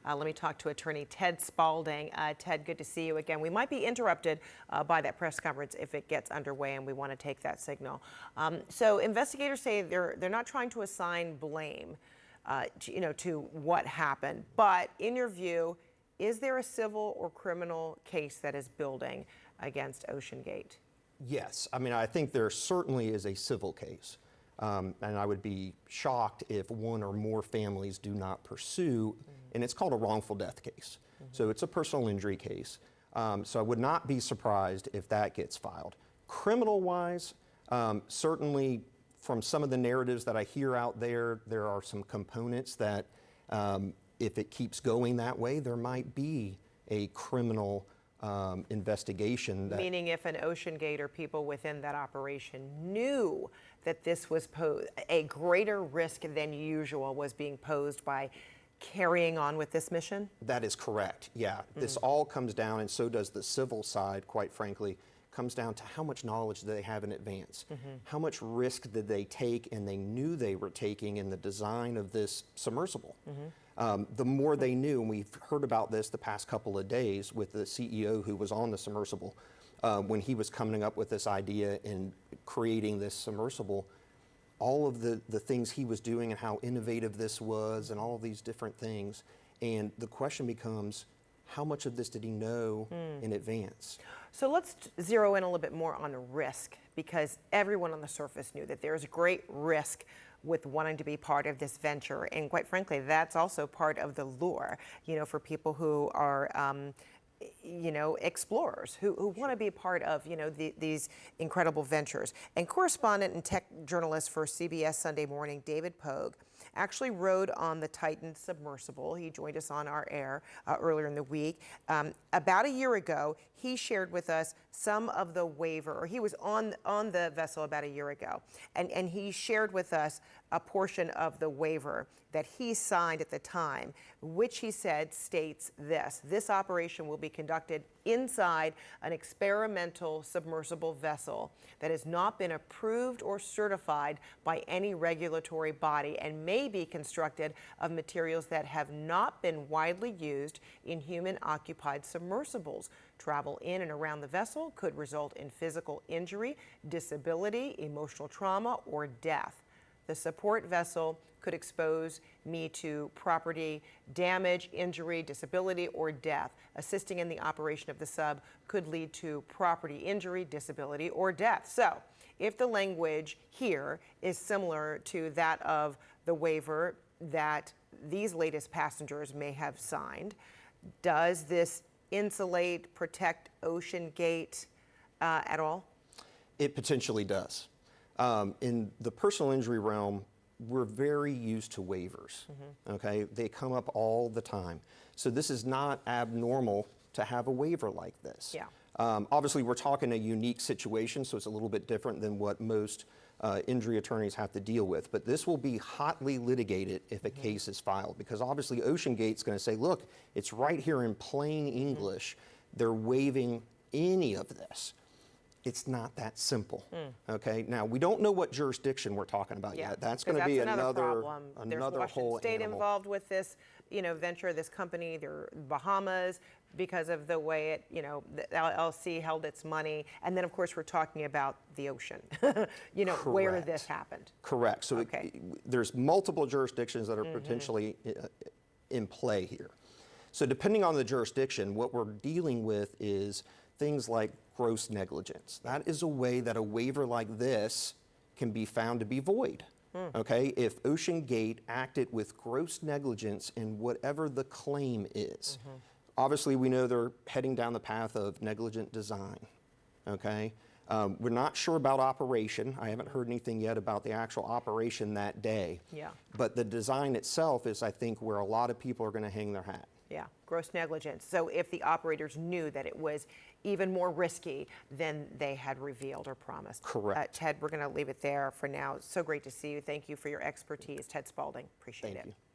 Let me talk to attorney Ted Spaulding. Ted, good to see you again. We might be interrupted by that press conference if it gets underway, and we want to take that signal. So investigators say they're not trying to assign blame, to what happened. But in your view, is there a civil or criminal case that is building against OceanGate? Yes. I mean, I think there certainly is a civil case. And I would be shocked if one or more families do not pursue, and it's called a wrongful death case. So it's a personal injury case. So I would not be surprised if that gets filed. Criminal-wise, certainly from some of the narratives that I hear out there, there are some components that if it keeps going that way, there might be a criminal investigation. Meaning if an OceanGate or people within that operation knew that this was a greater risk than usual was being posed by carrying on with this mission? That is correct, yeah. This all comes down, and so does the civil side, quite frankly, comes down to how much knowledge do they have in advance. How much risk did they take and they knew they were taking in the design of this submersible. The more they knew, and we've heard about this the past couple of days with the CEO who was on the submersible, when he was coming up with this idea and creating this submersible, all of the things he was doing and how innovative this was and all of these different things. And the question becomes, how much of this did he know in advance? So let's zero in a little bit more on risk, because everyone on the surface knew that there's great risk with wanting to be part of this venture. And quite frankly, that's also part of the lure, for people who are, explorers who want to be part of, these incredible ventures. And correspondent and tech journalist for CBS Sunday Morning, David Pogue, actually rode on the Titan submersible. He joined us on our air earlier in the week. About a year ago, he shared with us some of the waiver, or he was on the vessel about a year ago, and he shared with us a portion of the waiver that he signed at the time, which he said states this: this operation will be conducted inside an experimental submersible vessel that has not been approved or certified by any regulatory body and may be constructed of materials that have not been widely used in human-occupied submersibles. Travel in and around the vessel could result in physical injury, disability, emotional trauma, or death. The support vessel could expose me to property damage, injury, disability, or death. Assisting in the operation of the sub could lead to property injury, disability, or death. So, if the language here is similar to that of the waiver that these latest passengers may have signed, does this insulate, protect OceanGate at all? It potentially does. In the personal injury realm, we're very used to waivers, okay? They come up all the time. So this is not abnormal to have a waiver like this. Yeah. Obviously, we're talking a unique situation, so it's a little bit different than what most injury attorneys have to deal with. But this will be hotly litigated if a case is filed, because obviously OceanGate's going to say, look, it's right here in plain English. They're waiving any of this. It's not that simple, okay? Now, we don't know what jurisdiction we're talking about yet. That's going to be another problem. There's Washington whole State animal. involved with this, venture, this company. They're Bahamas because of the way it, the LLC held its money. And then, of course, we're talking about the ocean, where this happened. Correct. So there's multiple jurisdictions that are potentially in play here. So depending on the jurisdiction, what we're dealing with is things like gross negligence. That is a way that a waiver like this can be found to be void. Okay, if OceanGate acted with gross negligence in whatever the claim is. Obviously, we know they're heading down the path of negligent design. Okay, we're not sure about operation. I haven't heard anything yet about the actual operation that day. Yeah. But the design itself is, I think, where a lot of people are going to hang their hat. Yeah, gross negligence. So if the operators knew that it was even more risky than they had revealed or promised. Correct. Ted, we're going to leave it there for now. So great to see you. Thank you for your expertise. Ted Spaulding, appreciate it. Thank you.